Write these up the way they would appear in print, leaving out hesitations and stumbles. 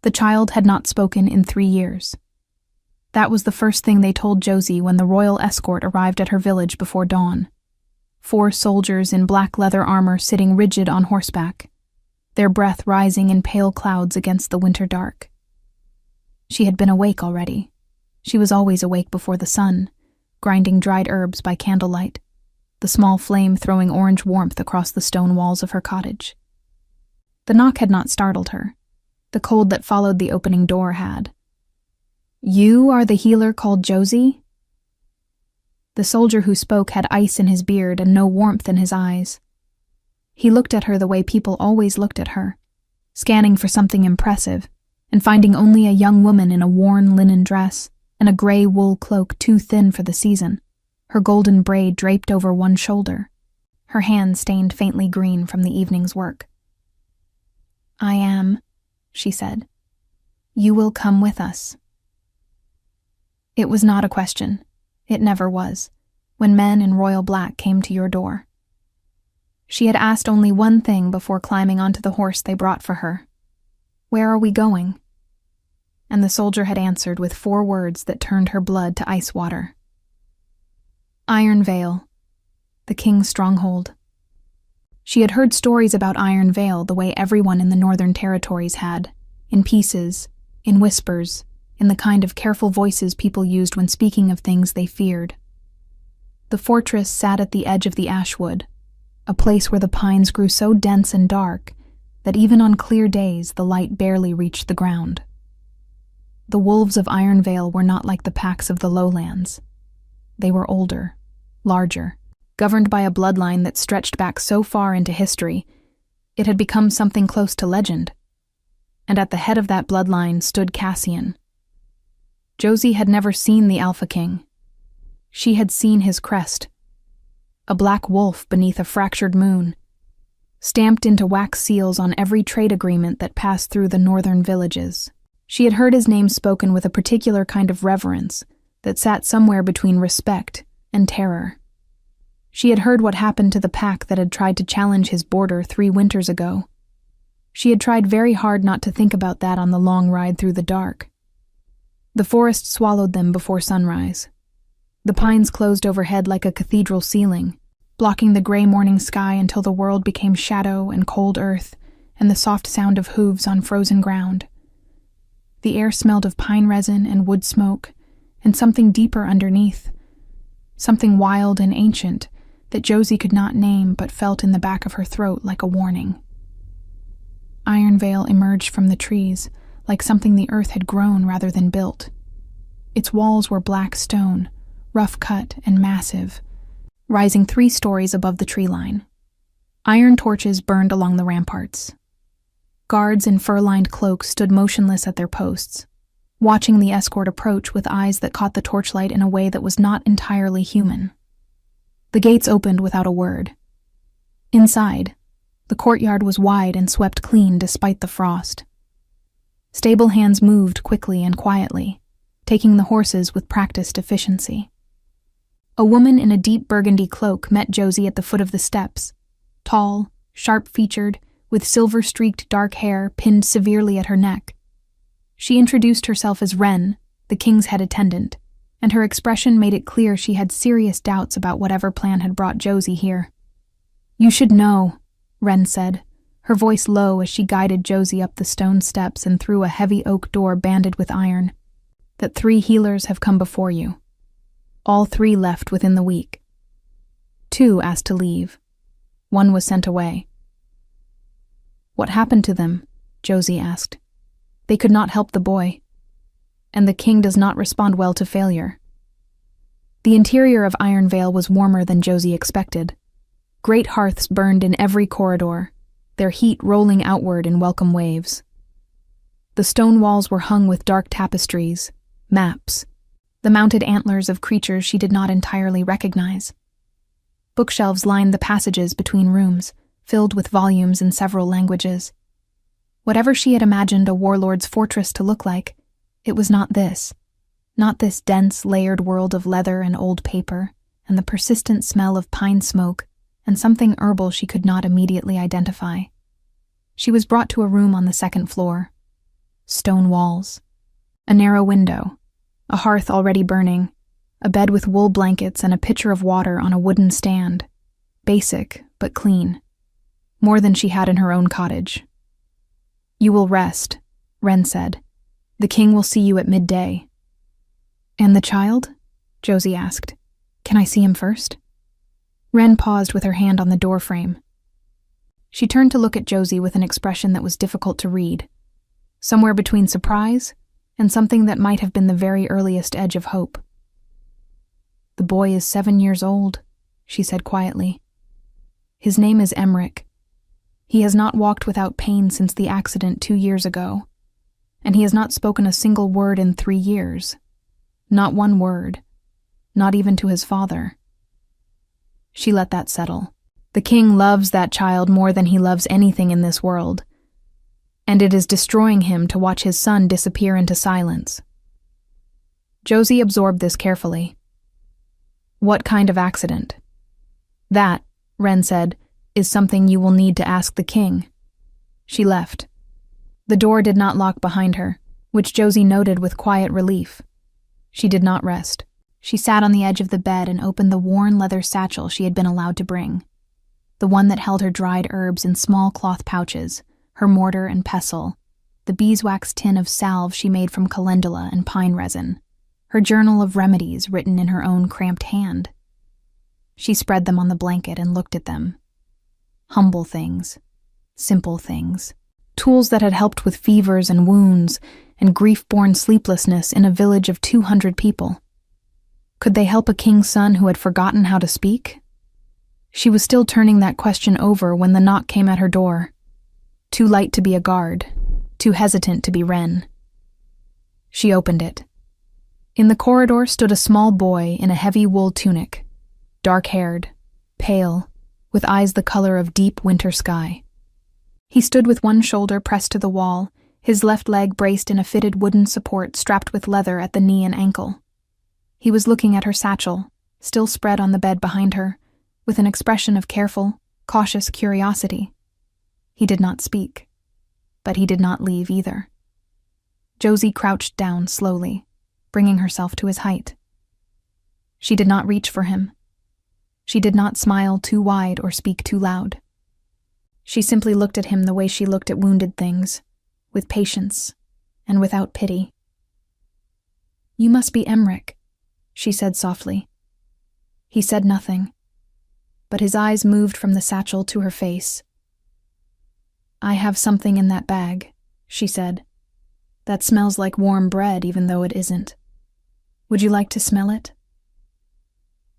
The child had not spoken in 3 years. That was the first thing they told Josie when the royal escort arrived at her village before dawn. 4 soldiers in black leather armor sitting rigid on horseback, their breath rising in pale clouds against the winter dark. She had been awake already. She was always awake before the sun, grinding dried herbs by candlelight, the small flame throwing orange warmth across the stone walls of her cottage. The knock had not startled her. The cold that followed the opening door had. "You are the healer called Josie?" The soldier who spoke had ice in his beard and no warmth in his eyes. He looked at her the way people always looked at her, scanning for something impressive, and finding only a young woman in a worn linen dress and a gray wool cloak too thin for the season, her golden braid draped over one shoulder, her hand stained faintly green from the evening's work. "I am," she said. "You will come with us." It was not a question. It never was, when men in royal black came to your door. She had asked only one thing before climbing onto the horse they brought for her. "Where are we going?" And the soldier had answered with 4 words that turned her blood to ice water. Iron Vale, the king's stronghold. She had heard stories about Iron Vale the way everyone in the Northern Territories had, in pieces, in whispers, in the kind of careful voices people used when speaking of things they feared. The fortress sat at the edge of the ashwood, a place where the pines grew so dense and dark that even on clear days the light barely reached the ground. The wolves of Iron Vale were not like the packs of the lowlands. They were older, larger, governed by a bloodline that stretched back so far into history, it had become something close to legend. And at the head of that bloodline stood Cassian. Josie had never seen the Alpha King. She had seen his crest, a black wolf beneath a fractured moon, stamped into wax seals on every trade agreement that passed through the northern villages. She had heard his name spoken with a particular kind of reverence that sat somewhere between respect and terror. She had heard what happened to the pack that had tried to challenge his border 3 winters ago. She had tried very hard not to think about that on the long ride through the dark. The forest swallowed them before sunrise. The pines closed overhead like a cathedral ceiling, blocking the gray morning sky until the world became shadow and cold earth and the soft sound of hooves on frozen ground. The air smelled of pine resin and wood smoke, and something deeper underneath, something wild and ancient that Josie could not name but felt in the back of her throat like a warning. Iron Vale emerged from the trees, like something the earth had grown rather than built. Its walls were black stone, rough-cut and massive, rising 3 stories above the tree line. Iron torches burned along the ramparts. Guards in fur-lined cloaks stood motionless at their posts, watching the escort approach with eyes that caught the torchlight in a way that was not entirely human. The gates opened without a word. Inside, the courtyard was wide and swept clean despite the frost. Stable hands moved quickly and quietly, taking the horses with practiced efficiency. A woman in a deep burgundy cloak met Josie at the foot of the steps, tall, sharp-featured, with silver-streaked dark hair pinned severely at her neck. She introduced herself as Wren, the king's head attendant, and her expression made it clear she had serious doubts about whatever plan had brought Josie here. "You should know," Wren said, her voice low as she guided Josie up the stone steps and through a heavy oak door banded with iron, "that 3 healers have come before you. All 3 left within the week. 2 asked to leave. 1 was sent away." "What happened to them?" Josie asked. "They could not help the boy. And the king does not respond well to failure." The interior of Iron Vale was warmer than Josie expected. Great hearths burned in every corridor, their heat rolling outward in welcome waves. The stone walls were hung with dark tapestries, maps, the mounted antlers of creatures she did not entirely recognize. Bookshelves lined the passages between rooms, filled with volumes in several languages. Whatever she had imagined a warlord's fortress to look like, it was not this dense, layered world of leather and old paper, and the persistent smell of pine smoke, and something herbal she could not immediately identify. She was brought to a room on the 2nd floor. stone walls, a narrow window, a hearth already burning, a bed with wool blankets and a pitcher of water on a wooden stand. Basic, but clean. More than she had in her own cottage. "You will rest," Wren said. "The king will see you at midday." "And the child?" Josie asked. "Can I see him first?" Wren paused with her hand on the doorframe. She turned to look at Josie with an expression that was difficult to read, somewhere between surprise and something that might have been the very earliest edge of hope. "The boy is 7 years old," she said quietly. "His name is Emmerich. He has not walked without pain since the accident 2 years ago, and he has not spoken a single word in 3 years. Not one word, not even to his father." She let that settle. The king loves that child more than he loves anything in this world, and it is destroying him to watch his son disappear into silence. Josie absorbed this carefully. "What kind of accident?" "That," Wren said, "is something you will need to ask the king." She left. The door did not lock behind her, which Josie noted with quiet relief. She did not rest. She sat on the edge of the bed and opened the worn leather satchel she had been allowed to bring, the one that held her dried herbs in small cloth pouches, her mortar and pestle, the beeswax tin of salve she made from calendula and pine resin, her journal of remedies written in her own cramped hand. She spread them on the blanket and looked at them. Humble things, simple things, tools that had helped with fevers and wounds and grief-born sleeplessness in a village of 200 people. Could they help a king's son who had forgotten how to speak? She was still turning that question over when the knock came at her door. Too light to be a guard, too hesitant to be Wren. She opened it. In the corridor stood a small boy in a heavy wool tunic, dark-haired, pale, with eyes the color of deep winter sky. He stood with one shoulder pressed to the wall, his left leg braced in a fitted wooden support strapped with leather at the knee and ankle. He was looking at her satchel, still spread on the bed behind her, with an expression of careful, cautious curiosity. He did not speak, but he did not leave either. Josie crouched down slowly, bringing herself to his height. She did not reach for him. She did not smile too wide or speak too loud. She simply looked at him the way she looked at wounded things, with patience and without pity. "You must be Emmerich," she said softly. He said nothing, but his eyes moved from the satchel to her face. "I have something in that bag," she said, "that smells like warm bread even though it isn't. Would you like to smell it?"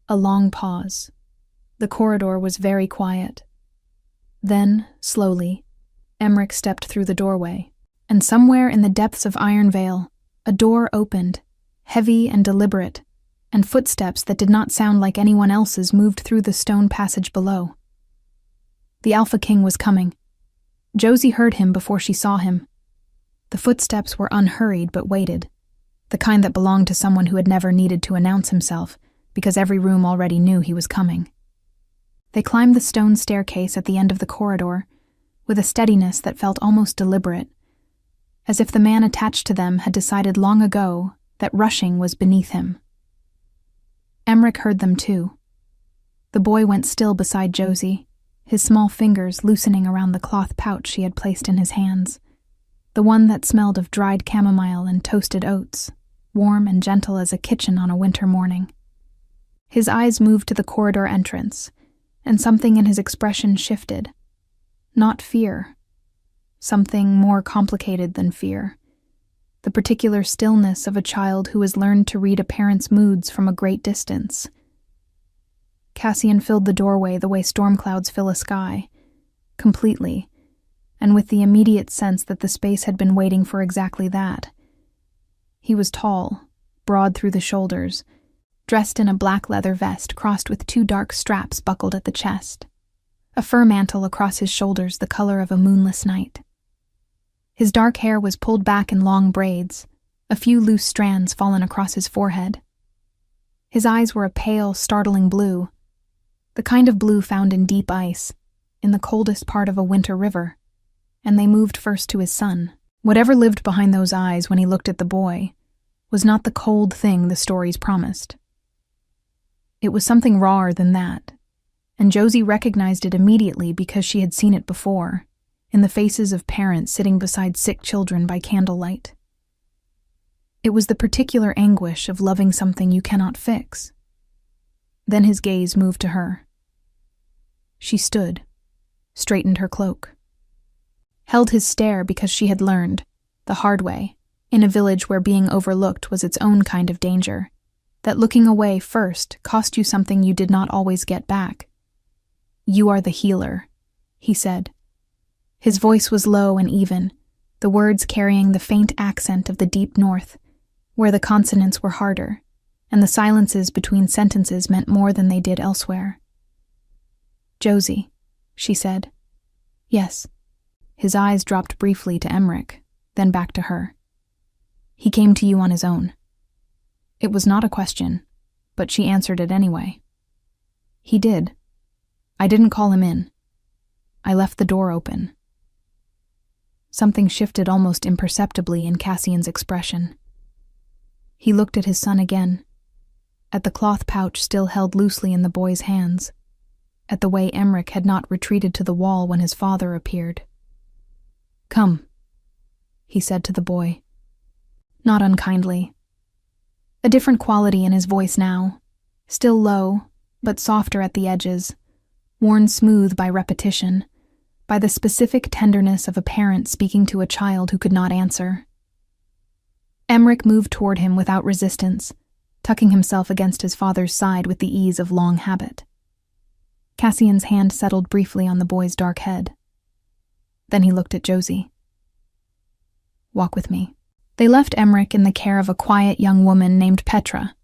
A long pause. The corridor was very quiet. Then, slowly, Emmerich stepped through the doorway, and somewhere in the depths of Iron Vale, a door opened, heavy and deliberate, and footsteps that did not sound like anyone else's moved through the stone passage below. The Alpha King was coming. Josie heard him before she saw him. The footsteps were unhurried but weighted, the kind that belonged to someone who had never needed to announce himself because every room already knew he was coming. They climbed the stone staircase at the end of the corridor with a steadiness that felt almost deliberate, as if the man attached to them had decided long ago that rushing was beneath him. Emmerich heard them too. The boy went still beside Josie, his small fingers loosening around the cloth pouch she had placed in his hands, the one that smelled of dried chamomile and toasted oats, warm and gentle as a kitchen on a winter morning. His eyes moved to the corridor entrance, and something in his expression shifted. Not fear. Something more complicated than fear. The particular stillness of a child who has learned to read a parent's moods from a great distance. Cassian filled the doorway the way storm clouds fill a sky, completely, and with the immediate sense that the space had been waiting for exactly that. He was tall, broad through the shoulders, dressed in a black leather vest crossed with 2 dark straps buckled at the chest, a fur mantle across his shoulders the color of a moonless night. His dark hair was pulled back in long braids, a few loose strands fallen across his forehead. His eyes were a pale, startling blue, the kind of blue found in deep ice, in the coldest part of a winter river, and they moved first to his son. Whatever lived behind those eyes when he looked at the boy was not the cold thing the stories promised. It was something rawer than that, and Josie recognized it immediately because she had seen it before, in the faces of parents sitting beside sick children by candlelight. It was the particular anguish of loving something you cannot fix. Then his gaze moved to her. She stood, straightened her cloak, held his stare because she had learned, the hard way, in a village where being overlooked was its own kind of danger, that looking away first cost you something you did not always get back. "You are the healer," he said. His voice was low and even, the words carrying the faint accent of the deep north, where the consonants were harder, and the silences between sentences meant more than they did elsewhere. "Josie," she said. "Yes." His eyes dropped briefly to Emmerich, then back to her. "He came to you on his own." It was not a question, but she answered it anyway. "He did. I didn't call him in. I left the door open." Something shifted almost imperceptibly in Cassian's expression. He looked at his son again, at the cloth pouch still held loosely in the boy's hands, at the way Emmerich had not retreated to the wall when his father appeared. "Come," he said to the boy, not unkindly. A different quality in his voice now, still low, but softer at the edges, worn smooth by repetition, by the specific tenderness of a parent speaking to a child who could not answer. Emmerich moved toward him without resistance, tucking himself against his father's side with the ease of long habit. Cassian's hand settled briefly on the boy's dark head. Then he looked at Josie. "Walk with me." They left Emmerich in the care of a quiet young woman named Petra,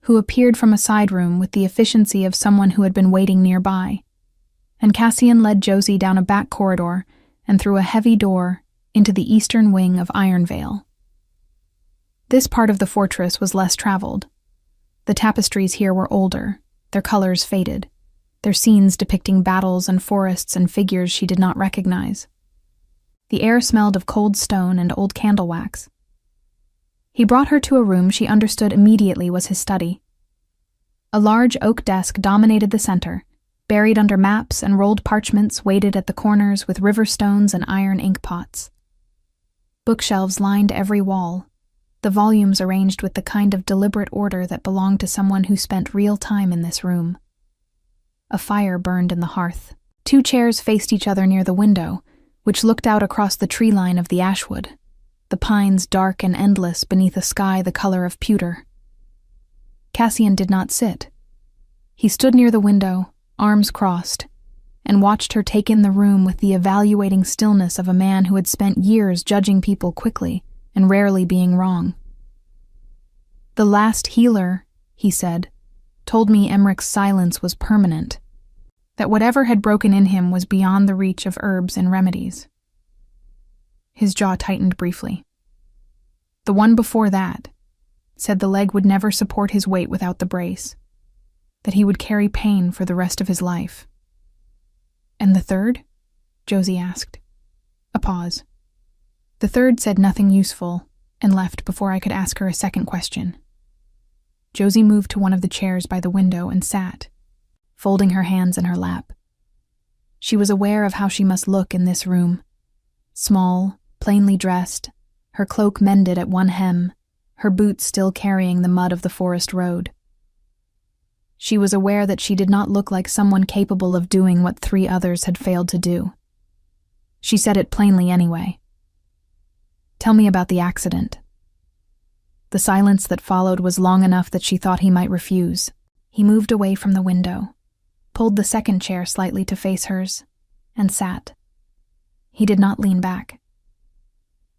who appeared from a side room with the efficiency of someone who had been waiting nearby, and Cassian led Josie down a back corridor and through a heavy door into the eastern wing of Ironvale. This part of the fortress was less traveled. The tapestries here were older, their colors faded, their scenes depicting battles and forests and figures she did not recognize. The air smelled of cold stone and old candle wax. He brought her to a room she understood immediately was his study. A large oak desk dominated the center, buried under maps and rolled parchments weighted at the corners with river stones and iron ink pots. Bookshelves lined every wall, the volumes arranged with the kind of deliberate order that belonged to someone who spent real time in this room. A fire burned in the hearth. 2 chairs faced each other near the window, which looked out across the tree line of the ashwood, the pines dark and endless beneath a sky the color of pewter. Cassian did not sit. He stood near the window, arms crossed, and watched her take in the room with the evaluating stillness of a man who had spent years judging people quickly and rarely being wrong. "The last healer," he said, told me Emmerich's silence was permanent, that whatever had broken in him was beyond the reach of herbs and remedies. His jaw tightened briefly. "The one before that said the leg would never support his weight without the brace, that he would carry pain for the rest of his life." "And the third?" Josie asked. A pause. "The third said nothing useful and left before I could ask her a second question." Josie moved to one of the chairs by the window and sat, folding her hands in her lap. She was aware of how she must look in this room. Small, plainly dressed, her cloak mended at one hem, her boots still carrying the mud of the forest road. She was aware that she did not look like someone capable of doing what 3 others had failed to do. She said it plainly anyway. "Tell me about the accident." The silence that followed was long enough that she thought he might refuse. He moved away from the window, pulled the second chair slightly to face hers, and sat. He did not lean back.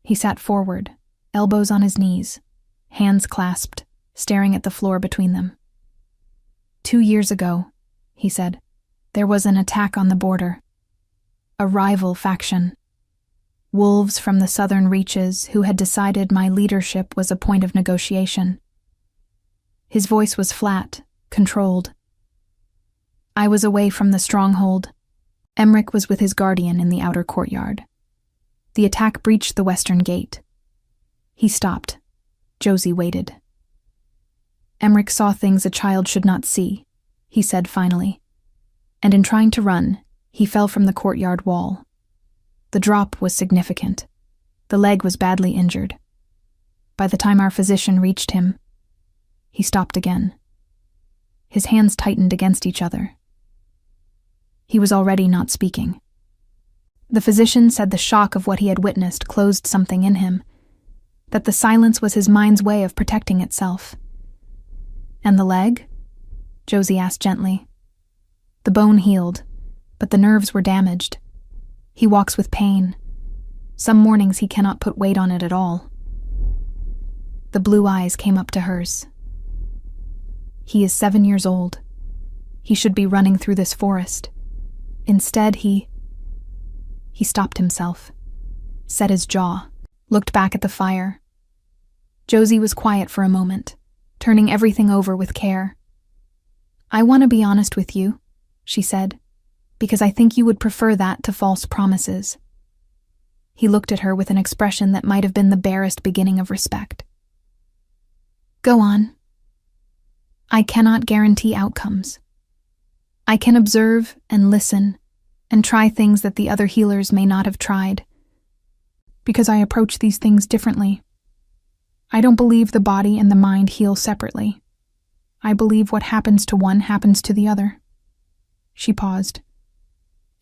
He sat forward, elbows on his knees, hands clasped, staring at the floor between them. 2 years ago, he said, there was an attack on the border. A rival faction. Wolves from the southern reaches who had decided my leadership was a point of negotiation. His voice was flat, controlled. I was away from the stronghold. Emmerich was with his guardian in the outer courtyard. The attack breached the western gate. He stopped. Josie waited. Emmerich saw things a child should not see, he said finally, and in trying to run, he fell from the courtyard wall. The drop was significant. The leg was badly injured. By the time our physician reached him, he stopped again. His hands tightened against each other. He was already not speaking. The physician said the shock of what he had witnessed closed something in him, that the silence was his mind's way of protecting itself. "And the leg?" Josie asked gently. "The bone healed, but the nerves were damaged. He walks with pain. Some mornings he cannot put weight on it at all." The blue eyes came up to hers. "He is 7 years old. He should be running through this forest. Instead, he stopped himself, set his jaw, looked back at the fire. Josie was quiet for a moment, turning everything over with care. "I want to be honest with you," she said, "because I think you would prefer that to false promises." He looked at her with an expression that might have been the barest beginning of respect. "Go on." "I cannot guarantee outcomes. I can observe and listen and try things that the other healers may not have tried, because I approach these things differently. I don't believe the body and the mind heal separately. I believe what happens to one happens to the other." She paused.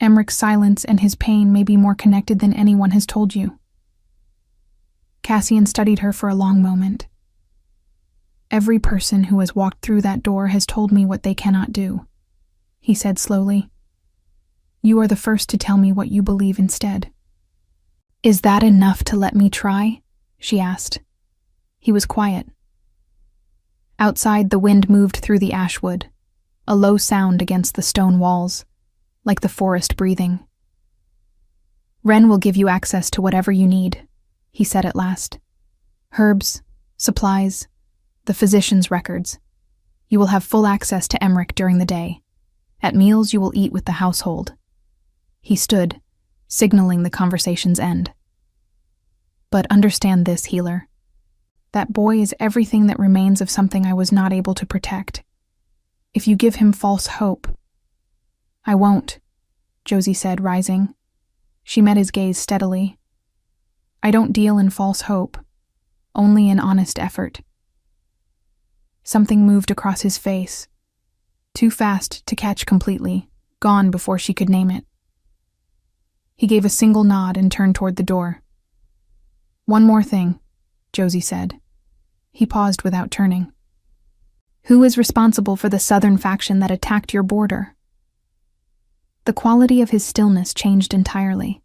"Emmerich's silence and his pain may be more connected than anyone has told you." Cassian studied her for a long moment. "Every person who has walked through that door has told me what they cannot do," he said slowly. "You are the first to tell me what you believe instead." "Is that enough to let me try?" she asked. He was quiet. Outside, the wind moved through the ashwood, a low sound against the stone walls, like the forest breathing. "Ren will give you access to whatever you need," he said at last. "Herbs, supplies, the physician's records. You will have full access to Emmerich during the day. At meals, you will eat with the household." He stood, signaling the conversation's end. "But understand this, healer. That boy is everything that remains of something I was not able to protect. If you give him false hope—" "I won't," Josie said, rising. She met his gaze steadily. "I don't deal in false hope, only in honest effort." Something moved across his face, too fast to catch completely, gone before she could name it. He gave a single nod and turned toward the door. "One more thing," Josie said. He paused without turning. "Who is responsible for the southern faction that attacked your border?" The quality of his stillness changed entirely.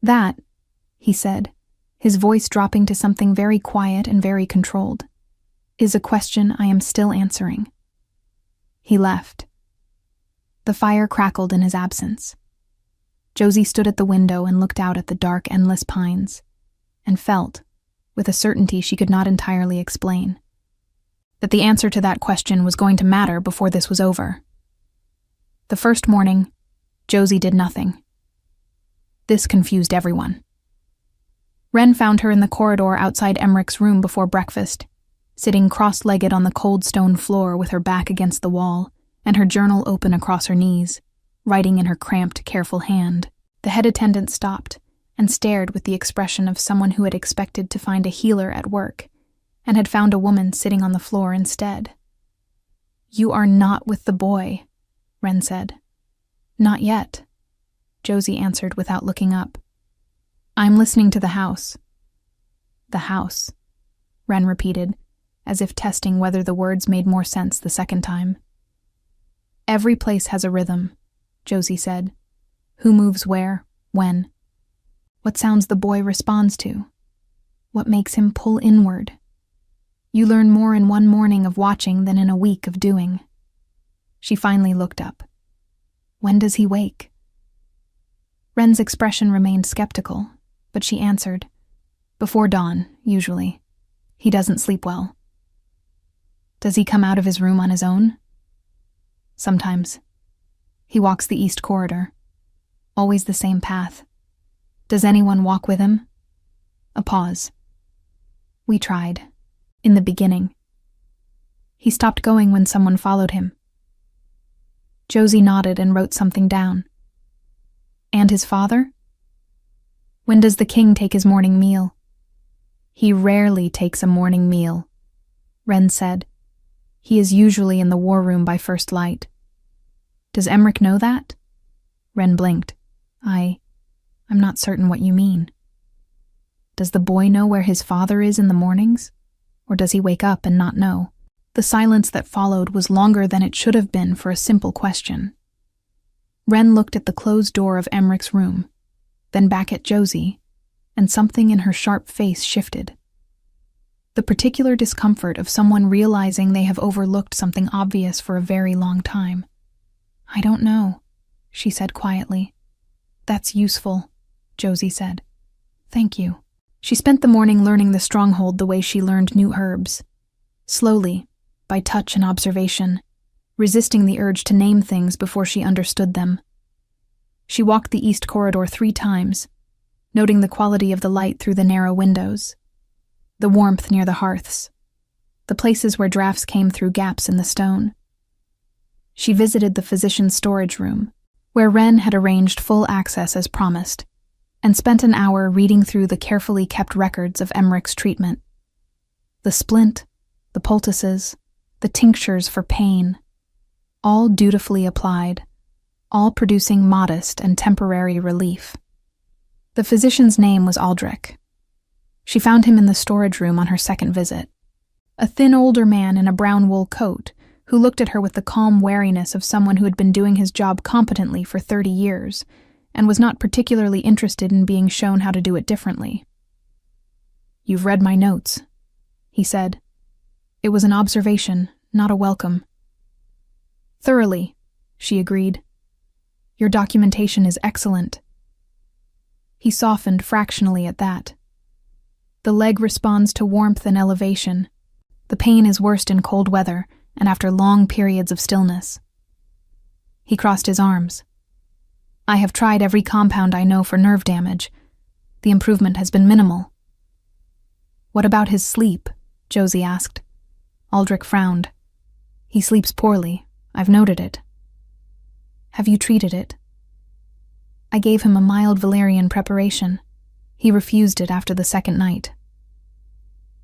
"That," he said, his voice dropping to something very quiet and very controlled, "is a question I am still answering." He left. The fire crackled in his absence. Josie stood at the window and looked out at the dark, endless pines, and felt, with a certainty she could not entirely explain, that the answer to that question was going to matter before this was over. The first morning, Josie did nothing. This confused everyone. Ren found her in the corridor outside Emmerich's room before breakfast, sitting cross-legged on the cold stone floor with her back against the wall and her journal open across her knees, writing in her cramped, careful hand. The head attendant stopped and stared with the expression of someone who had expected to find a healer at work and had found a woman sitting on the floor instead. "You are not with the boy," Ren said. "Not yet," Josie answered without looking up. "I'm listening to the house." "The house," Ren repeated, as if testing whether the words made more sense the second time. "Every place has a rhythm," Josie said. "Who moves where, when. What sounds the boy responds to. What makes him pull inward. You learn more in one morning of watching than in a week of doing." She finally looked up. "When does he wake?" Ren's expression remained skeptical, but she answered, "Before dawn, usually. He doesn't sleep well." "Does he come out of his room on his own?" "Sometimes. He walks the east corridor. Always the same path. Does anyone walk with him? A pause. We tried. In the beginning. He stopped going when someone followed him. Josie nodded and wrote something down. And his father? When does the king take his morning meal? He rarely takes a morning meal, Wren said. He is usually in the war room by first light. Does Emmerich know that? Wren blinked. I'm not certain what you mean. Does the boy know where his father is in the mornings? Or does he wake up and not know? The silence that followed was longer than it should have been for a simple question. Wren looked at the closed door of Emmerich's room, then back at Josie, and something in her sharp face shifted. The particular discomfort of someone realizing they have overlooked something obvious for a very long time. I don't know, she said quietly. That's useful, Josie said. Thank you. She spent the morning learning the stronghold the way she learned new herbs. Slowly, by touch and observation, resisting the urge to name things before she understood them. She walked the east corridor 3 times, noting the quality of the light through the narrow windows, the warmth near the hearths, the places where drafts came through gaps in the stone. She visited the physician's storage room, where Wren had arranged full access as promised, and spent an hour reading through the carefully kept records of Emmerich's treatment. The splint, the poultices, the tinctures for pain, all dutifully applied, all producing modest and temporary relief. The physician's name was Aldrich. She found him in the storage room on her second visit. A thin older man in a brown wool coat who looked at her with the calm wariness of someone who had been doing his job competently for 30 years and was not particularly interested in being shown how to do it differently. You've read my notes, he said. It was an observation, not a welcome. Thoroughly, she agreed. Your documentation is excellent. He softened fractionally at that. The leg responds to warmth and elevation. The pain is worst in cold weather and after long periods of stillness. He crossed his arms. I have tried every compound I know for nerve damage. The improvement has been minimal. What about his sleep? Josie asked. Aldrich frowned. He sleeps poorly. I've noted it. Have you treated it? I gave him a mild valerian preparation. He refused it after the second night.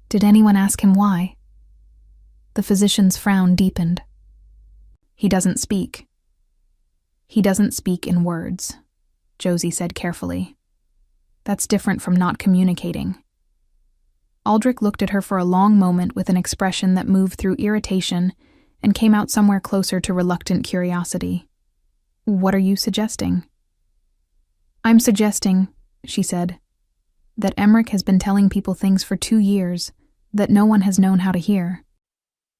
Did anyone ask him why? The physician's frown deepened. He doesn't speak. He doesn't speak in words, Josie said carefully. That's different from not communicating. Aldrich looked at her for a long moment with an expression that moved through irritation and came out somewhere closer to reluctant curiosity. What are you suggesting? I'm suggesting, she said, that Emmerich has been telling people things for 2 years that no one has known how to hear.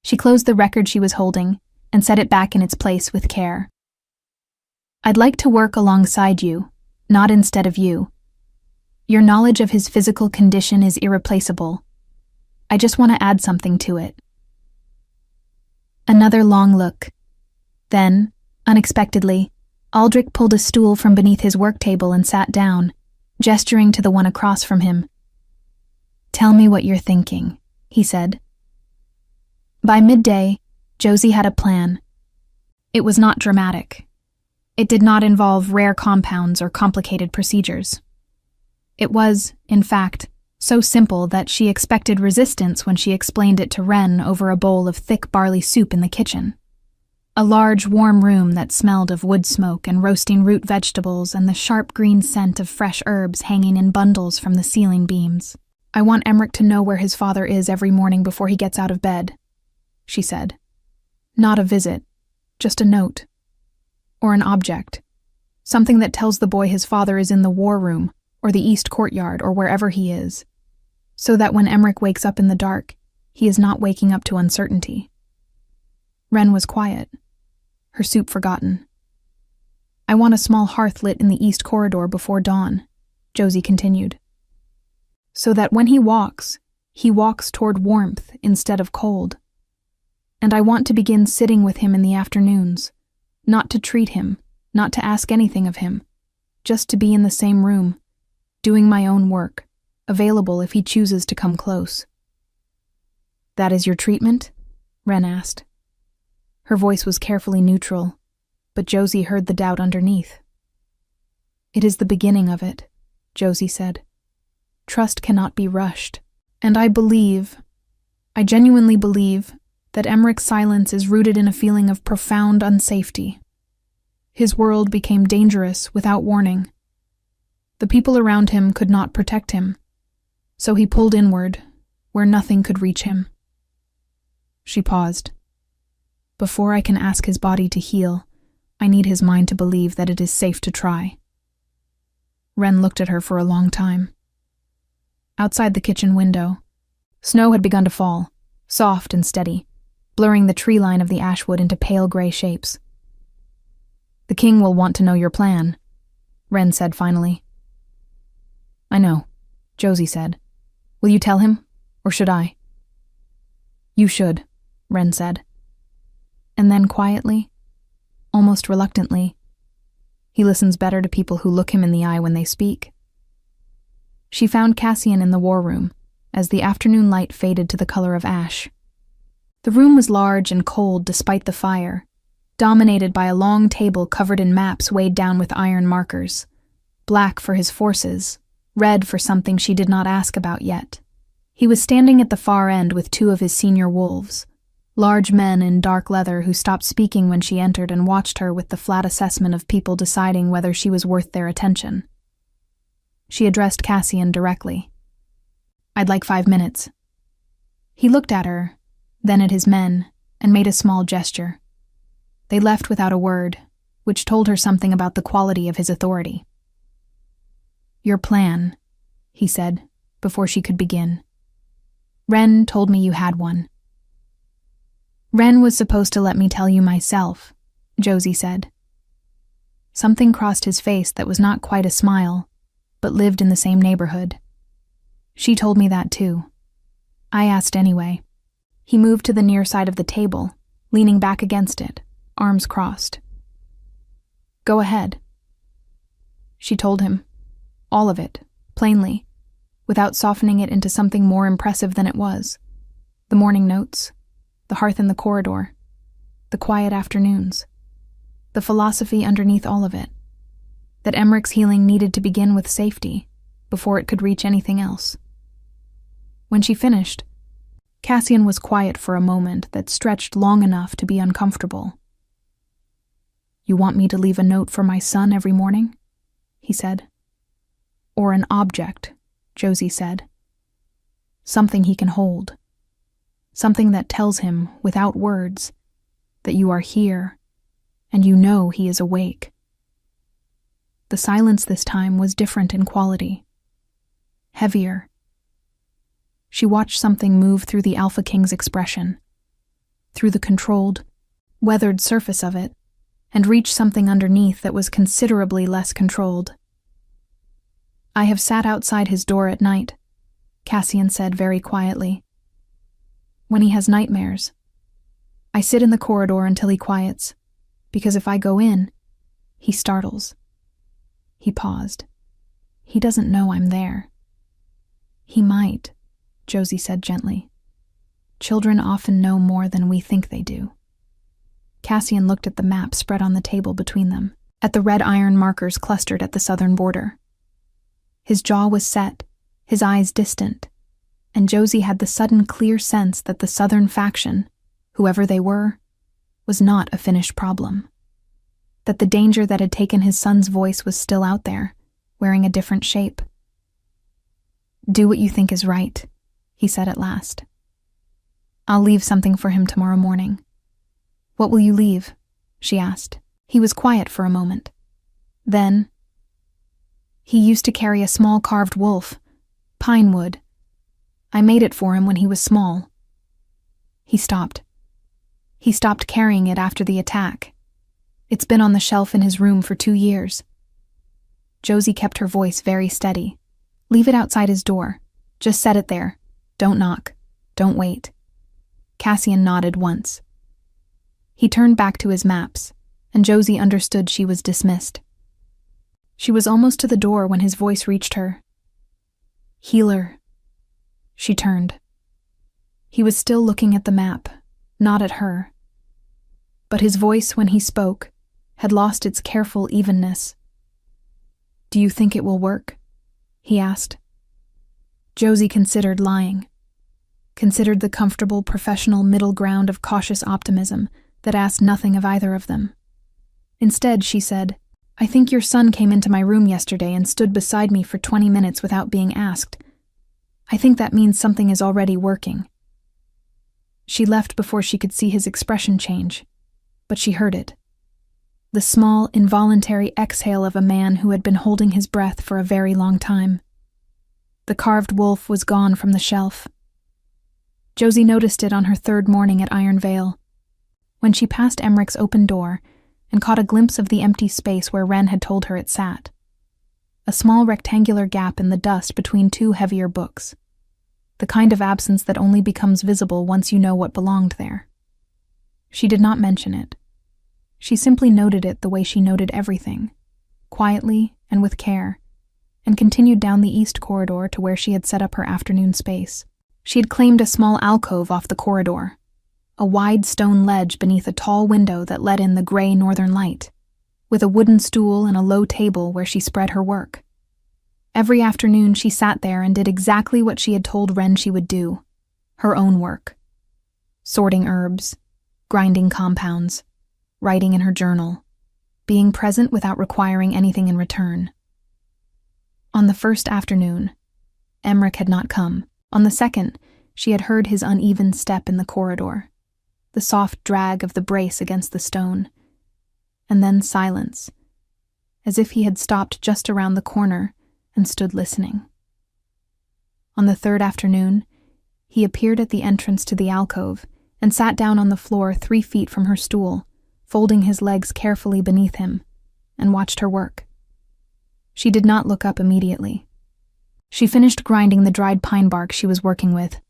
She closed the record she was holding and set it back in its place with care. I'd like to work alongside you, not instead of you. Your knowledge of his physical condition is irreplaceable. I just want to add something to it. Another long look. Then, unexpectedly, Aldrich pulled a stool from beneath his work table and sat down, gesturing to the one across from him. Tell me what you're thinking, he said. By midday, Josie had a plan. It was not dramatic. It did not involve rare compounds or complicated procedures. It was, in fact, so simple that she expected resistance when she explained it to Wren over a bowl of thick barley soup in the kitchen. A large, warm room that smelled of wood smoke and roasting root vegetables and the sharp green scent of fresh herbs hanging in bundles from the ceiling beams. I want Emmerich to know where his father is every morning before he gets out of bed, she said. Not a visit, just a note. Or an object. Something that tells the boy his father is in the war room, or the east courtyard, or wherever he is. So that when Emmerich wakes up in the dark, he is not waking up to uncertainty. Wren was quiet, her soup forgotten. I want a small hearth lit in the east corridor before dawn, Josie continued. So that when he walks toward warmth instead of cold. And I want to begin sitting with him in the afternoons, not to treat him, not to ask anything of him, just to be in the same room, doing my own work, available if he chooses to come close." "That is your treatment?" Ren asked. Her voice was carefully neutral, but Josie heard the doubt underneath. "It is the beginning of it," Josie said. "Trust cannot be rushed. And I genuinely believe, that Emmerich's silence is rooted in a feeling of profound unsafety. His world became dangerous without warning. The people around him could not protect him, so he pulled inward, where nothing could reach him." She paused. "Before I can ask his body to heal, I need his mind to believe that it is safe to try." Ren looked at her for a long time. Outside the kitchen window, snow had begun to fall, soft and steady, blurring the tree line of the ashwood into pale gray shapes. "The king will want to know your plan," Ren said finally. "I know," Josie said. "Will you tell him, or should I?" "You should," Ren said. And then quietly, almost reluctantly, "He listens better to people who look him in the eye when they speak." She found Cassian in the war room, as the afternoon light faded to the color of ash. The room was large and cold despite the fire, dominated by a long table covered in maps weighed down with iron markers, black for his forces, red for something she did not ask about yet. He was standing at the far end with two of his senior wolves, large men in dark leather who stopped speaking when she entered and watched her with the flat assessment of people deciding whether she was worth their attention. She addressed Cassian directly. "I'd like 5 minutes." He looked at her, then at his men, and made a small gesture. They left without a word, which told her something about the quality of his authority. "Your plan," he said, before she could begin. "Ren told me you had one." "Ren was supposed to let me tell you myself," Josie said. Something crossed his face that was not quite a smile, but lived in the same neighborhood. "She told me that too. I asked anyway." He moved to the near side of the table, leaning back against it, arms crossed. "Go ahead." She told him. All of it, plainly, without softening it into something more impressive than it was. The morning notes, the hearth in the corridor, the quiet afternoons, the philosophy underneath all of it, that Emmerich's healing needed to begin with safety before it could reach anything else. When she finished, Cassian was quiet for a moment that stretched long enough to be uncomfortable. "You want me to leave a note for my son every morning?" he said. "Or an object," Josie said. "Something he can hold. Something that tells him, without words, that you are here, and you know he is awake." The silence this time was different in quality. Heavier. She watched something move through the Alpha King's expression, through the controlled, weathered surface of it, and reach something underneath that was considerably less controlled. "I have sat outside his door at night," Cassian said very quietly. "When he has nightmares. I sit in the corridor until he quiets, because if I go in, he startles." He paused. "He doesn't know I'm there." "He might," Josie said gently. "Children often know more than we think they do." Cassian looked at the map spread on the table between them, at the red iron markers clustered at the southern border. His jaw was set, his eyes distant, and Josie had the sudden clear sense that the southern faction, whoever they were, was not a finished problem. That the danger that had taken his son's voice was still out there, wearing a different shape. "Do what you think is right," he said at last. "I'll leave something for him tomorrow morning." "What will you leave?" she asked. He was quiet for a moment. Then, "He used to carry a small carved wolf, pine wood. I made it for him when he was small." He stopped. He stopped carrying it after the attack. It's been on the shelf in his room for 2 years. Josie kept her voice very steady. "Leave it outside his door. Just set it there. Don't knock. Don't wait." Cassian nodded once. He turned back to his maps, and Josie understood she was dismissed. She was almost to the door when his voice reached her, Healer. She turned. He was still looking at the map, not at her. But his voice, when he spoke, had lost its careful evenness. "Do you think it will work?" he asked. Josie considered lying. Considered the comfortable, professional middle ground of cautious optimism that asked nothing of either of them. Instead, she said, "I think your son came into my room yesterday and stood beside me for 20 minutes without being asked. I think that means something is already working." She left before she could see his expression change, but she heard it. The small, involuntary exhale of a man who had been holding his breath for a very long time. The carved wolf was gone from the shelf. Josie noticed it on her third morning at Iron Vale, when she passed Emmerich's open door and caught a glimpse of the empty space where Wren had told her it sat. A small rectangular gap in the dust between two heavier books. The kind of absence that only becomes visible once you know what belonged there. She did not mention it. She simply noted it the way she noted everything, quietly and with care, and continued down the east corridor to where she had set up her afternoon space. She had claimed a small alcove off the corridor, a wide stone ledge beneath a tall window that let in the gray northern light, with a wooden stool and a low table where she spread her work. Every afternoon she sat there and did exactly what she had told Wren she would do, her own work. Sorting herbs, grinding compounds, writing in her journal, being present without requiring anything in return. On the first afternoon, Emmerich had not come. On the second, she had heard his uneven step in the corridor, the soft drag of the brace against the stone, and then silence, as if he had stopped just around the corner and stood listening. On the third afternoon, he appeared at the entrance to the alcove and sat down on the floor 3 feet from her stool, folding his legs carefully beneath him, and watched her work. She did not look up immediately. She finished grinding the dried pine bark she was working with,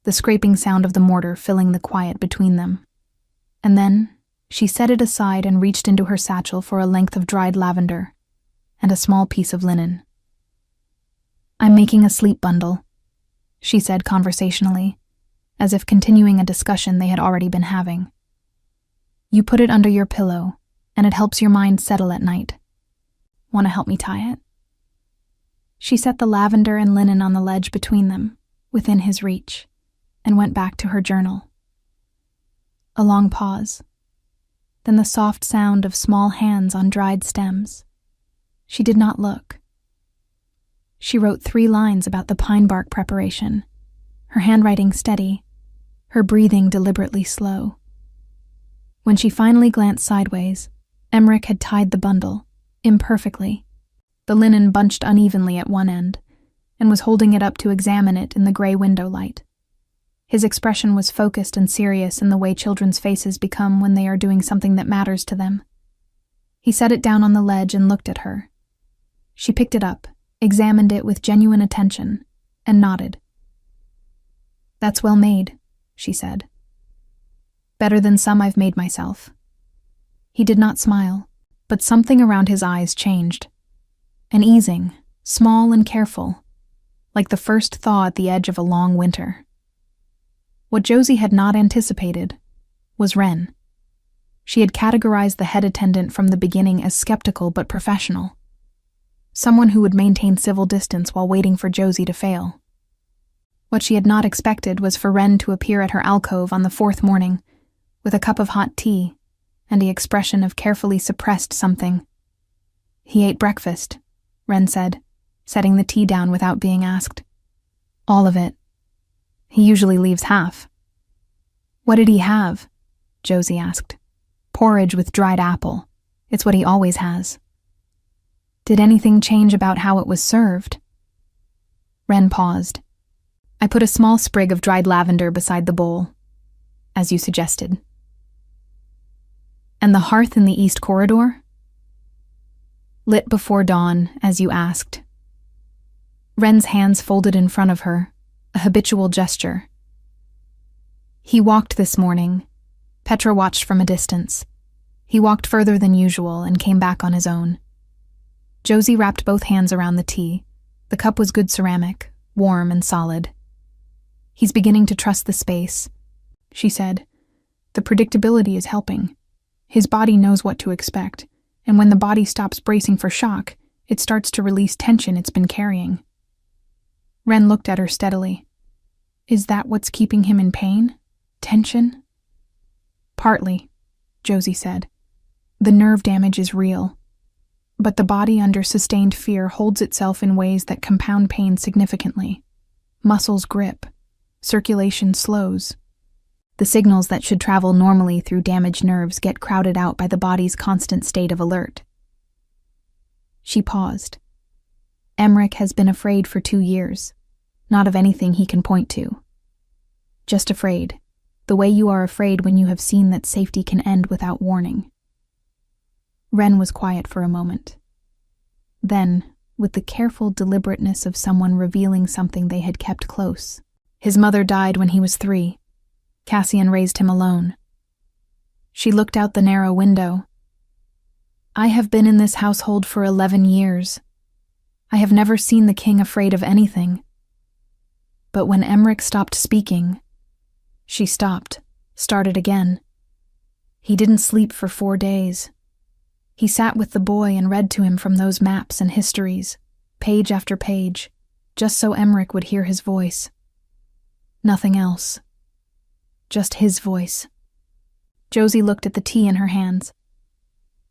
the scraping sound of the mortar filling the quiet between them. And then she set it aside and reached into her satchel for a length of dried lavender and a small piece of linen. "I'm making a sleep bundle," she said conversationally, as if continuing a discussion they had already been having. "You put it under your pillow, and it helps your mind settle at night. Want to help me tie it?" She set the lavender and linen on the ledge between them, within his reach, and went back to her journal. A long pause, then the soft sound of small hands on dried stems. She did not look. She wrote 3 lines about the pine bark preparation, her handwriting steady, her breathing deliberately slow. When she finally glanced sideways, Emmerich had tied the bundle, imperfectly, the linen bunched unevenly at one end, and was holding it up to examine it in the gray window light. His expression was focused and serious in the way children's faces become when they are doing something that matters to them. He set it down on the ledge and looked at her. She picked it up, examined it with genuine attention, and nodded. "That's well made," she said. "Better than some I've made myself." He did not smile, but something around his eyes changed. An easing, small and careful, like the first thaw at the edge of a long winter. What Josie had not anticipated was Wren. She had categorized the head attendant from the beginning as skeptical but professional. Someone who would maintain civil distance while waiting for Josie to fail. What she had not expected was for Wren to appear at her alcove on the 4th morning, with a cup of hot tea and the expression of carefully suppressed something. "He ate breakfast," Wren said, setting the tea down without being asked. "All of it. He usually leaves half." "What did he have?" Josie asked. "Porridge with dried apple. It's what he always has." "Did anything change about how it was served?" Wren paused. "I put a small sprig of dried lavender beside the bowl, as you suggested." "And the hearth in the east corridor?" "Lit before dawn, as you asked." Wren's hands folded in front of her, a habitual gesture. "He walked this morning." Petra watched from a distance. He walked further than usual and came back on his own. Josie wrapped both hands around the tea. The cup was good ceramic, warm and solid. "He's beginning to trust the space," she said. "The predictability is helping. His body knows what to expect, and when the body stops bracing for shock, it starts to release tension it's been carrying." Ren looked at her steadily. "Is that what's keeping him in pain? Tension?" "Partly," Josie said. "The nerve damage is real. But the body under sustained fear holds itself in ways that compound pain significantly. Muscles grip. Circulation slows. The signals that should travel normally through damaged nerves get crowded out by the body's constant state of alert." She paused. "Emmerich has been afraid for 2 years. Not of anything he can point to. Just afraid, the way you are afraid when you have seen that safety can end without warning." Ren was quiet for a moment. Then, with the careful deliberateness of someone revealing something they had kept close, "His mother died when he was 3. Cassian raised him alone." She looked out the narrow window. "I have been in this household for 11 years. I have never seen the king afraid of anything. But when Emmerich stopped speaking," she stopped, started again. "He didn't sleep for 4 days. He sat with the boy and read to him from those maps and histories, page after page, just so Emmerich would hear his voice. Nothing else. Just his voice." Josie looked at the tea in her hands.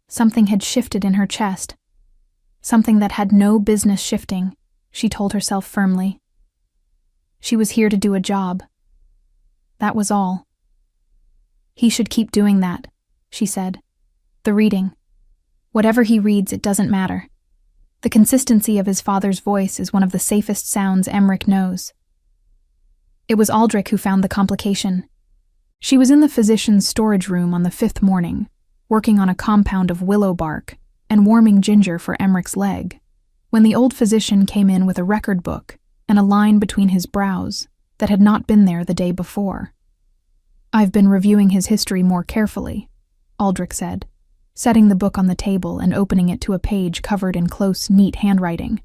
Something had shifted in her chest. Something that had no business shifting, she told herself firmly. She was here to do a job. That was all. "He should keep doing that," she said. "The reading. Whatever he reads, it doesn't matter. The consistency of his father's voice is one of the safest sounds Emmerich knows." It was Aldrich who found the complication. She was in the physician's storage room on the 5th morning, working on a compound of willow bark and warming ginger for Emmerich's leg, when the old physician came in with a record book and a line between his brows that had not been there the day before. "I've been reviewing his history more carefully," Aldrich said, setting the book on the table and opening it to a page covered in close, neat handwriting.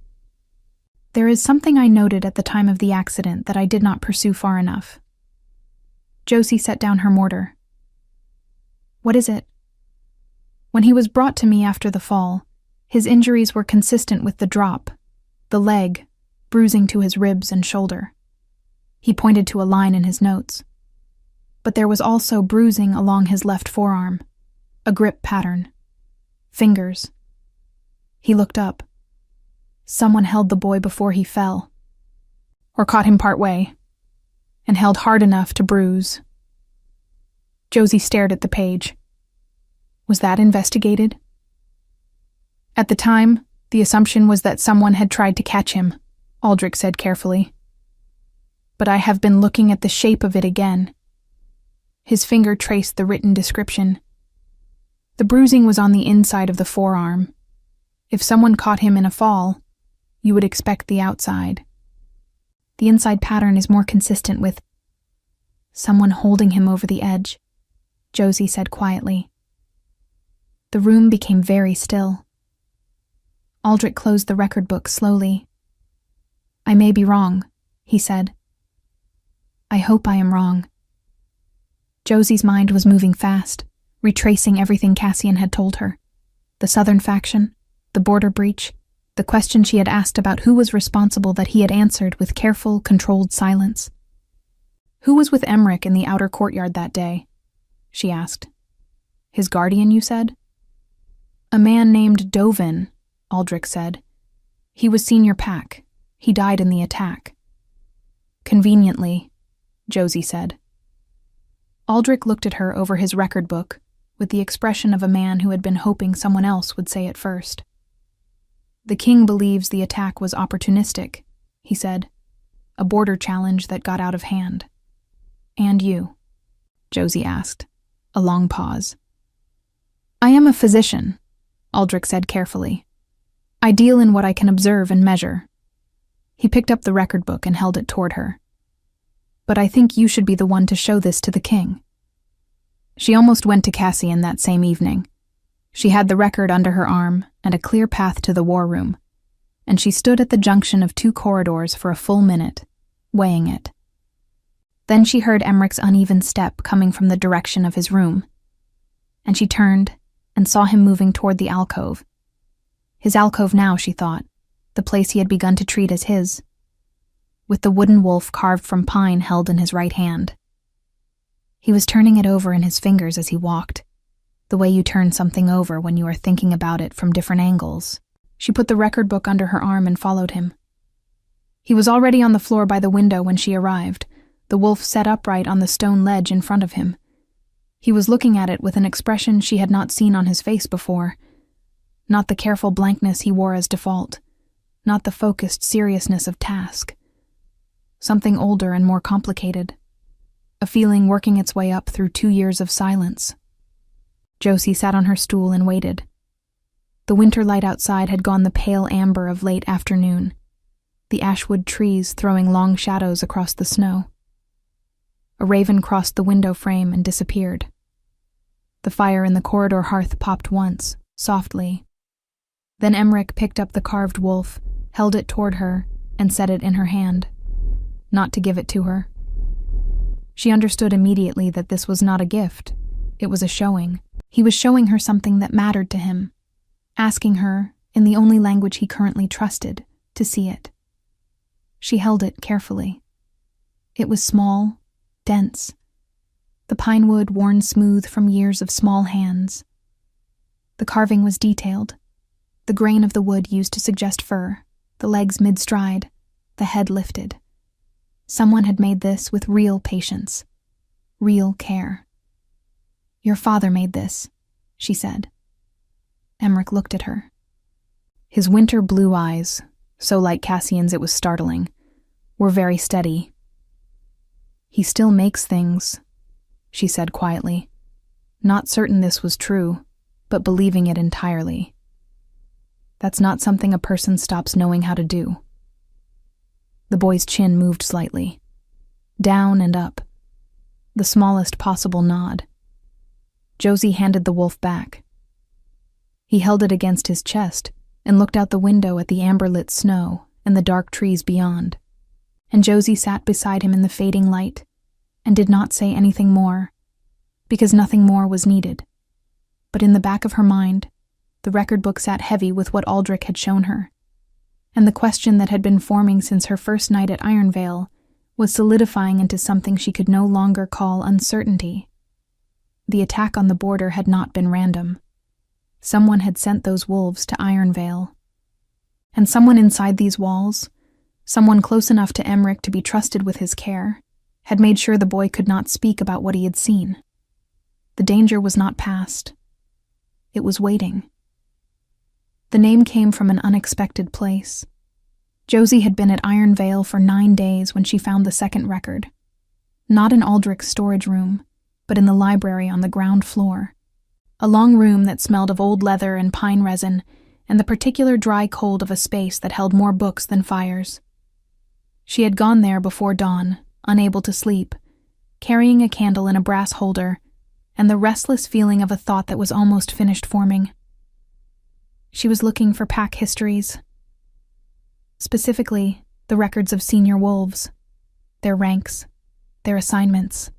"There is something I noted at the time of the accident that I did not pursue far enough." Josie set down her mortar. "What is it?" "When he was brought to me after the fall, his injuries were consistent with the drop, the leg, bruising to his ribs and shoulder." He pointed to a line in his notes. "But there was also bruising along his left forearm, a grip pattern. Fingers." He looked up. "Someone held the boy before he fell. Or caught him part way, and held hard enough to bruise." Josie stared at the page. "Was that investigated?" "At the time, the assumption was that someone had tried to catch him," Aldrich said carefully. "But I have been looking at the shape of it again." His finger traced the written description. "The bruising was on the inside of the forearm. If someone caught him in a fall, you would expect the outside. The inside pattern is more consistent with someone holding him over the edge," Josie said quietly. The room became very still. Aldrich closed the record book slowly. "I may be wrong," he said. "I hope I am wrong." Josie's mind was moving fast, retracing everything Cassian had told her. The southern faction, the border breach, the question she had asked about who was responsible that he had answered with careful, controlled silence. "Who was with Emmerich in the outer courtyard that day?" she asked. "His guardian, you said?" "A man named Dovin," Aldrich said. "He was senior pack. He died in the attack." "Conveniently," Josie said. Aldrich looked at her over his record book, with the expression of a man who had been hoping someone else would say it first. "The king believes the attack was opportunistic," he said. "A border challenge that got out of hand." "And you?" Josie asked. A long pause. "I am a physician," Aldrich said carefully. "I deal in what I can observe and measure." He picked up the record book and held it toward her. "But I think you should be the one to show this to the king." She almost went to Cassian that same evening. She had the record under her arm and a clear path to the war room. and she stood at the junction of two corridors for a full minute, weighing it. Then she heard Emmeric's uneven step coming from the direction of his room, and she turned and saw him moving toward the alcove. His alcove now, she thought, the place he had begun to treat as his, with the wooden wolf carved from pine held in his right hand. He was turning it over in his fingers as he walked, the way you turn something over when you are thinking about it from different angles. She put the record book under her arm and followed him. He was already on the floor by the window when she arrived, the wolf set upright on the stone ledge in front of him. He was looking at it with an expression she had not seen on his face before. Not the careful blankness he wore as default, not the focused seriousness of task. Something older and more complicated. A feeling working its way up through 2 years of silence. Josie sat on her stool and waited. The winter light outside had gone the pale amber of late afternoon, the ashwood trees throwing long shadows across the snow. A raven crossed the window frame and disappeared. The fire in the corridor hearth popped once, softly. Then Emmerich picked up the carved wolf, held it toward her, and set it in her hand. Not to give it to her. She understood immediately that this was not a gift. It was a showing. He was showing her something that mattered to him, asking her, in the only language he currently trusted, to see it. She held it carefully. It was small, dense, the pine wood worn smooth from years of small hands. The carving was detailed, the grain of the wood used to suggest fur, the legs mid-stride, the head lifted. Someone had made this with real patience, real care. "Your father made this," she said. Emmerich looked at her. His winter blue eyes, so like Cassian's it was startling, were very steady. "He still makes things," she said quietly, not certain this was true, but believing it entirely. That's not something a person stops knowing how to do. The boy's chin moved slightly, down and up, the smallest possible nod. Josie handed the wolf back. He held it against his chest and looked out the window at the amber-lit snow and the dark trees beyond, and Josie sat beside him in the fading light and did not say anything more, because nothing more was needed. But in the back of her mind, the record book sat heavy with what Aldrich had shown her, and the question that had been forming since her first night at Ironvale was solidifying into something she could no longer call uncertainty. The attack on the border had not been random. Someone had sent those wolves to Ironvale. And someone inside these walls, someone close enough to Emmerich to be trusted with his care, had made sure the boy could not speak about what he had seen. The danger was not past. It was waiting. The name came from an unexpected place. Josie had been at Ironvale for 9 days when she found the second record. Not in Aldrich's storage room, but in the library on the ground floor. A long room that smelled of old leather and pine resin, and the particular dry cold of a space that held more books than fires. She had gone there before dawn, unable to sleep, carrying a candle in a brass holder, and the restless feeling of a thought that was almost finished forming. She was looking for pack histories. Specifically, the records of senior wolves, their ranks, their assignments,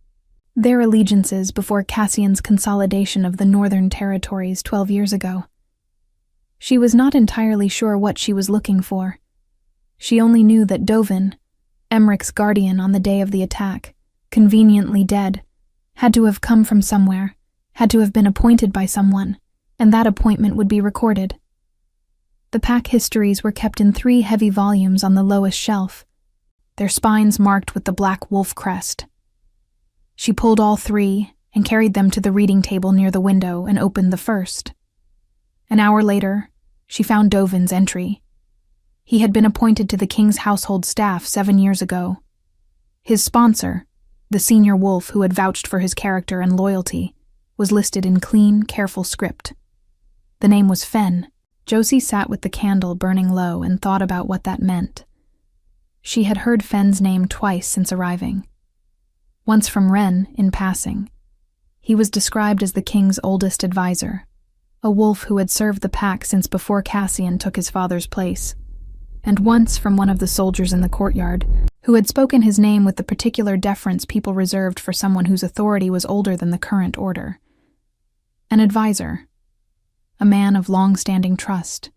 their allegiances before Cassian's consolidation of the Northern Territories 12 years ago. She was not entirely sure what she was looking for. She only knew that Dovin, Emmerich's guardian on the day of the attack, conveniently dead, had to have come from somewhere, had to have been appointed by someone, and that appointment would be recorded. The pack histories were kept in 3 heavy volumes on the lowest shelf, their spines marked with the black wolf crest. She pulled all 3 and carried them to the reading table near the window and opened the first. An hour later, she found Dovin's entry. He had been appointed to the king's household staff 7 years ago. His sponsor, the senior wolf who had vouched for his character and loyalty, was listed in clean, careful script. The name was Fen. Josie sat with the candle burning low and thought about what that meant. She had heard Fen's name twice since arriving. Once from Ren, in passing. He was described as the king's oldest advisor, a wolf who had served the pack since before Cassian took his father's place. and once from one of the soldiers in the courtyard, who had spoken his name with the particular deference people reserved for someone whose authority was older than the current order. An advisor, a man of long-standing trust,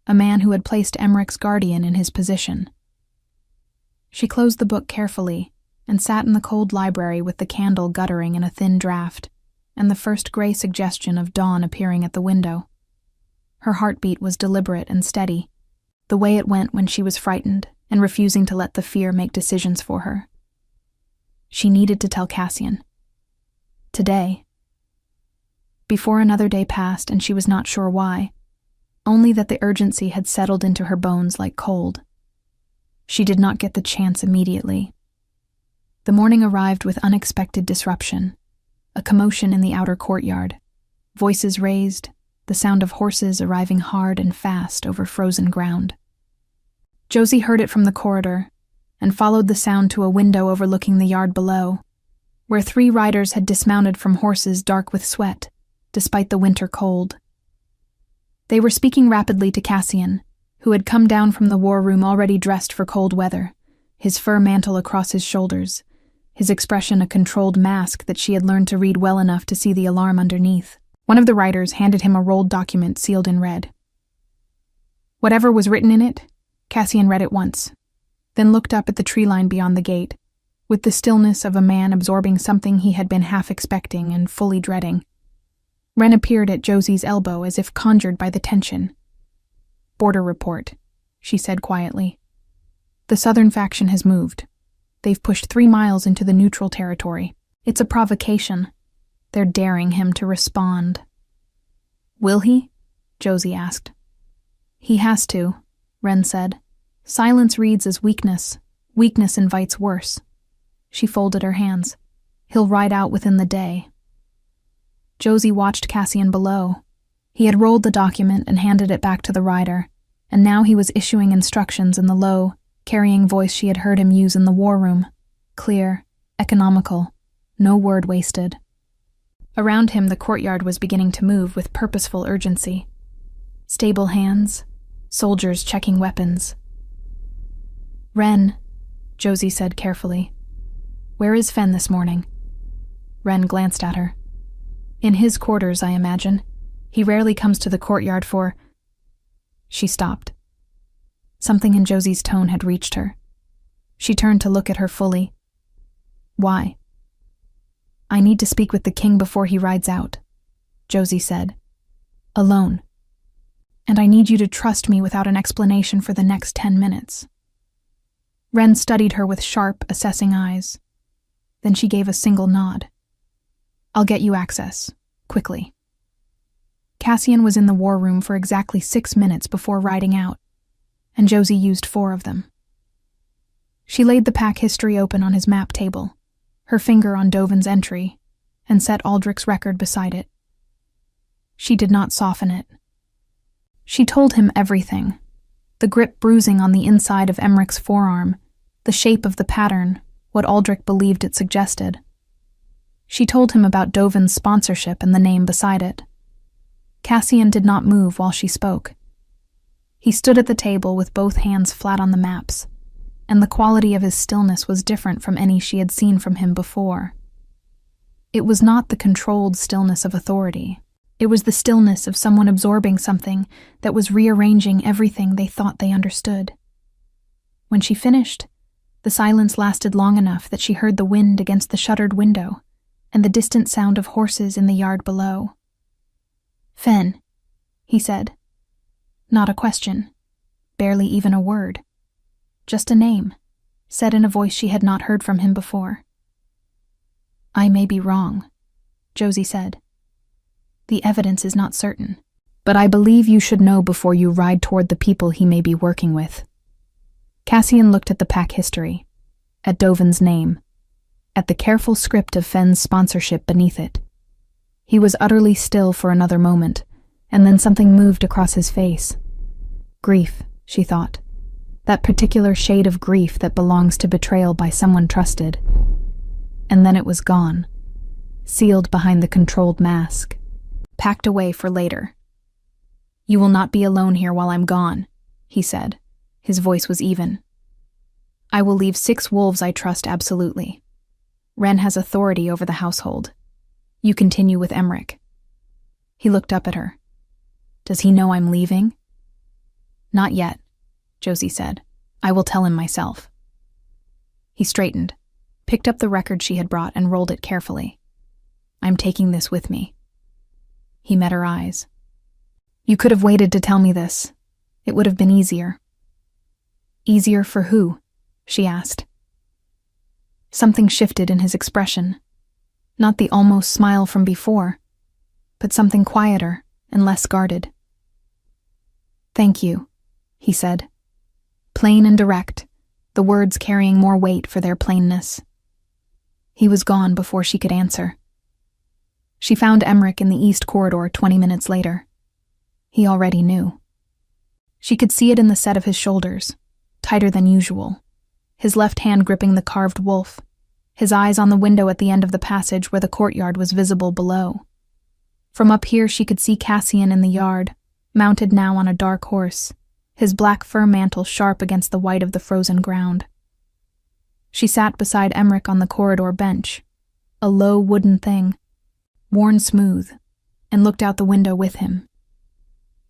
a man who had placed Emmerich's guardian in his position. She closed the book carefully and sat in the cold library with the candle guttering in a thin draught and the first gray suggestion of dawn appearing at the window. Her heartbeat was deliberate and steady, the way it went when she was frightened and refusing to let the fear make decisions for her. She needed to tell Cassian. Today. Before another day passed and she was not sure why, only that the urgency had settled into her bones like cold. She did not get the chance immediately. The morning arrived with unexpected disruption, a commotion in the outer courtyard, voices raised, the sound of horses arriving hard and fast over frozen ground. Josie heard it from the corridor and followed the sound to a window overlooking the yard below, where 3 riders had dismounted from horses dark with sweat, despite the winter cold. They were speaking rapidly to Cassian, who had come down from the war room already dressed for cold weather, his fur mantle across his shoulders, his expression a controlled mask that she had learned to read well enough to see the alarm underneath. One of the riders handed him a rolled document sealed in red. Whatever was written in it, Cassian read it once, then looked up at the tree line beyond the gate, with the stillness of a man absorbing something he had been half expecting and fully dreading. Wren appeared at Josie's elbow as if conjured by the tension. "Border report," she said quietly. "The southern faction has moved. They've pushed 3 miles into the neutral territory. It's a provocation. They're daring him to respond." "Will he?" Josie asked. "He has to," Wren said. "Silence reads as weakness. Weakness invites worse." She folded her hands. "He'll ride out within the day." Josie watched Cassian below. He had rolled the document and handed it back to the rider, and now he was issuing instructions in the low, carrying voice she had heard him use in the war room. Clear, economical, no word wasted. Around him the courtyard was beginning to move with purposeful urgency. Stable hands, soldiers checking weapons. "Wren," Josie said carefully. "Where is Fen this morning?" Wren glanced at her. "In his quarters, I imagine. He rarely comes to the courtyard for—" She stopped. Something in Josie's tone had reached her. She turned to look at her fully. "Why?" "I need to speak with the king before he rides out," Josie said. "Alone. And I need you to trust me without an explanation for the next 10 minutes. Wren studied her with sharp, assessing eyes. Then she gave a single nod. "I'll get you access, quickly." Cassian was in the war room for exactly 6 minutes before riding out, and Josie used 4 of them. She laid the pack history open on his map table, her finger on Dovin's entry, and set Aldrich's record beside it. She did not soften it. She told him everything, the grip bruising on the inside of Emmerich's forearm, the shape of the pattern, what Aldrich believed it suggested. She told him about Dovin's sponsorship and the name beside it. Cassian did not move while she spoke. He stood at the table with both hands flat on the maps, and the quality of his stillness was different from any she had seen from him before. It was not the controlled stillness of authority. It was the stillness of someone absorbing something that was rearranging everything they thought they understood. When she finished, the silence lasted long enough that she heard the wind against the shuttered window and the distant sound of horses in the yard below. "Fen," he said. Not a question, barely even a word. Just a name, said in a voice she had not heard from him before. "I may be wrong," Josie said. "The evidence is not certain, but I believe you should know before you ride toward the people he may be working with." Cassian looked at the pack history, at Dovin's name, at the careful script of Fen's sponsorship beneath it. He was utterly still for another moment, and then something moved across his face. Grief, she thought. That particular shade of grief that belongs to betrayal by someone trusted. And then it was gone, sealed behind the controlled mask, packed away for later. "You will not be alone here while I'm gone," he said, His voice was even. "I will leave 6 wolves I trust absolutely. Wren has authority over the household. You continue with Emmerich." He looked up at her. "Does he know I'm leaving?" "Not yet," Josie said. "I will tell him myself." He straightened, picked up the record she had brought and rolled it carefully. "I'm taking this with me." He met her eyes. "You could have waited to tell me this. It would have been easier." "Easier for who?" she asked. Something shifted in his expression. Not the almost smile from before, but something quieter and less guarded. "Thank you," he said. Plain and direct, the words carrying more weight for their plainness. He was gone before she could answer. She found Emmerich in the east corridor 20 minutes later. He already knew. She could see it in the set of his shoulders, tighter than usual, his left hand gripping the carved wolf, his eyes on the window at the end of the passage where the courtyard was visible below. From up here she could see Cassian in the yard, mounted now on a dark horse, his black fur mantle sharp against the white of the frozen ground. She sat beside Emmerich on the corridor bench, a low wooden thing, worn smooth, and looked out the window with him.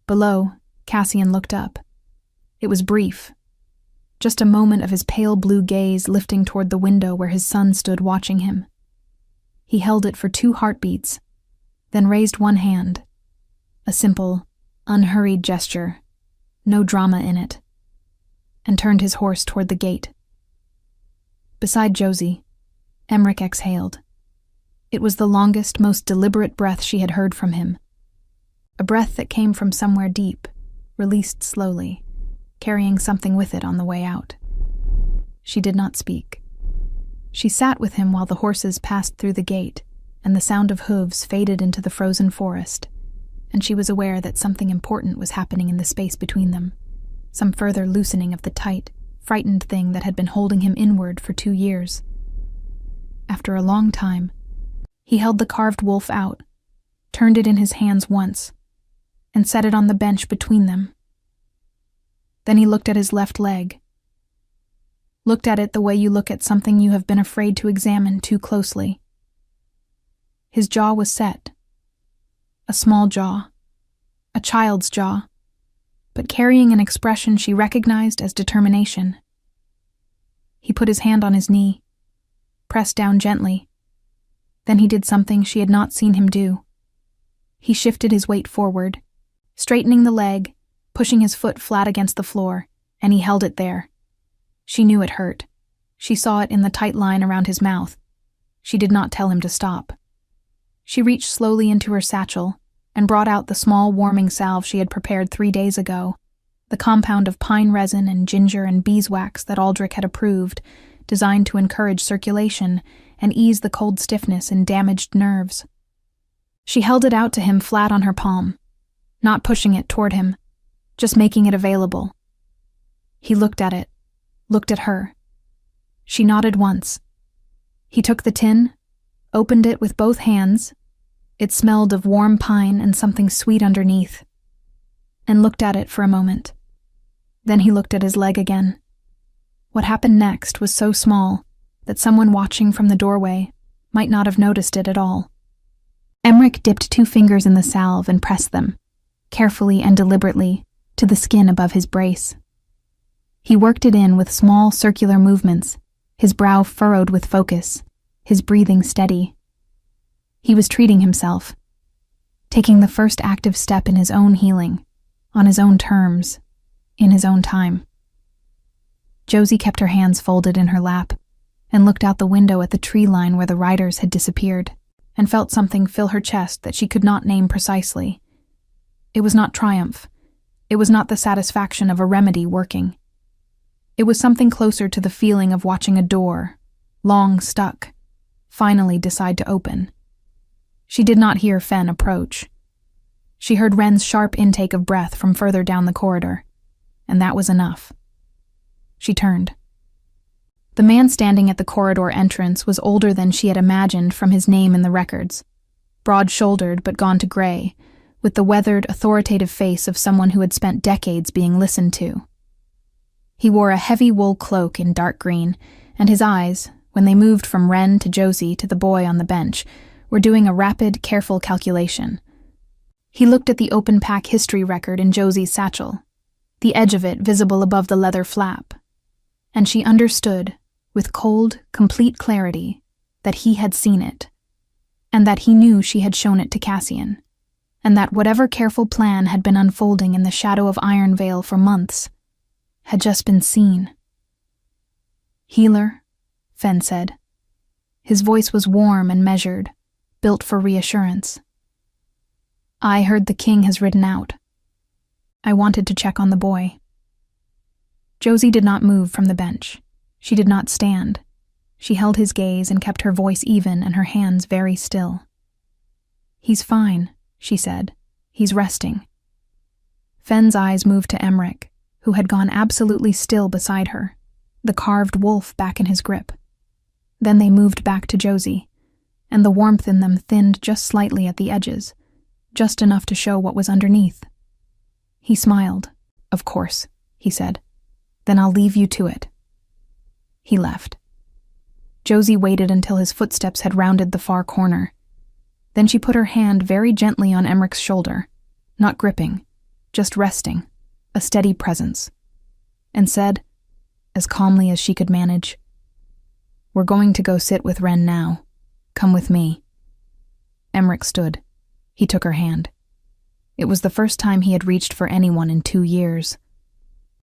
Below, Cassian looked up. It was brief, just a moment of his pale blue gaze lifting toward the window where his son stood watching him. He held it for 2 heartbeats, then raised one hand, a simple, unhurried gesture, no drama in it, and turned his horse toward the gate. Beside Josie, Emmerich exhaled. It was the longest, most deliberate breath she had heard from him. A breath that came from somewhere deep, released slowly, carrying something with it on the way out. She did not speak. She sat with him while the horses passed through the gate, and the sound of hooves faded into the frozen forest, and she was aware that something important was happening in the space between them, some further loosening of the tight, frightened thing that had been holding him inward for 2 years. After a long time, he held the carved wolf out, turned it in his hands once, and set it on the bench between them. Then he looked at his left leg. Looked at it the way you look at something you have been afraid to examine too closely. His jaw was set. A small jaw. A child's jaw. But carrying an expression she recognized as determination. He put his hand on his knee, pressed down gently. Then he did something she had not seen him do. He shifted his weight forward, straightening the leg, pushing his foot flat against the floor, and he held it there. She knew it hurt. She saw it in the tight line around his mouth. She did not tell him to stop. She reached slowly into her satchel and brought out the small warming salve she had prepared 3 days ago, the compound of pine resin and ginger and beeswax that Aldrich had approved, designed to encourage circulation and ease the cold stiffness in damaged nerves. She held it out to him flat on her palm, not pushing it toward him, just making it available. He looked at it, looked at her. She nodded once. He took the tin, opened it with both hands. It smelled of warm pine and something sweet underneath, and looked at it for a moment. Then he looked at his leg again. What happened next was so small that someone watching from the doorway might not have noticed it at all. Emmerich dipped 2 fingers in the salve and pressed them, carefully and deliberately, to the skin above his brace. He worked it in with small circular movements, his brow furrowed with focus, his breathing steady. He was treating himself, taking the first active step in his own healing, on his own terms, in his own time. Josie kept her hands folded in her lap and looked out the window at the tree line where the riders had disappeared, and felt something fill her chest that she could not name precisely. It was not triumph. It was not the satisfaction of a remedy working. It was something closer to the feeling of watching a door, long stuck, finally decide to open. She did not hear Fen approach. She heard Wren's sharp intake of breath from further down the corridor, and that was enough. She turned. The man standing at the corridor entrance was older than she had imagined from his name in the records, broad-shouldered but gone to gray, with the weathered, authoritative face of someone who had spent decades being listened to. He wore a heavy wool cloak in dark green, and his eyes, when they moved from Wren to Josie to the boy on the bench, were doing a rapid, careful calculation. He looked at the open-pack history record in Josie's satchel, the edge of it visible above the leather flap, and she understood, with cold, complete clarity, that he had seen it, and that he knew she had shown it to Cassian, and that whatever careful plan had been unfolding in the shadow of Iron Vale for months had just been seen. "Healer," Fen said. His voice was warm and measured, built for reassurance. "I heard the king has ridden out. I wanted to check on the boy." Josie did not move from the bench. She did not stand. She held his gaze and kept her voice even and her hands very still. "He's fine," she said. "He's resting." Fen's eyes moved to Emmerich, who had gone absolutely still beside her, the carved wolf back in his grip. Then they moved back to Josie, and the warmth in them thinned just slightly at the edges, just enough to show what was underneath. He smiled. "Of course," he said. "Then I'll leave you to it." He left. Josie waited until his footsteps had rounded the far corner. Then she put her hand very gently on Emmerich's shoulder, not gripping, just resting, a steady presence, and said, as calmly as she could manage, "We're going to go sit with Wren now. Come with me." Emmerich stood. He took her hand. It was the first time he had reached for anyone in 2 years.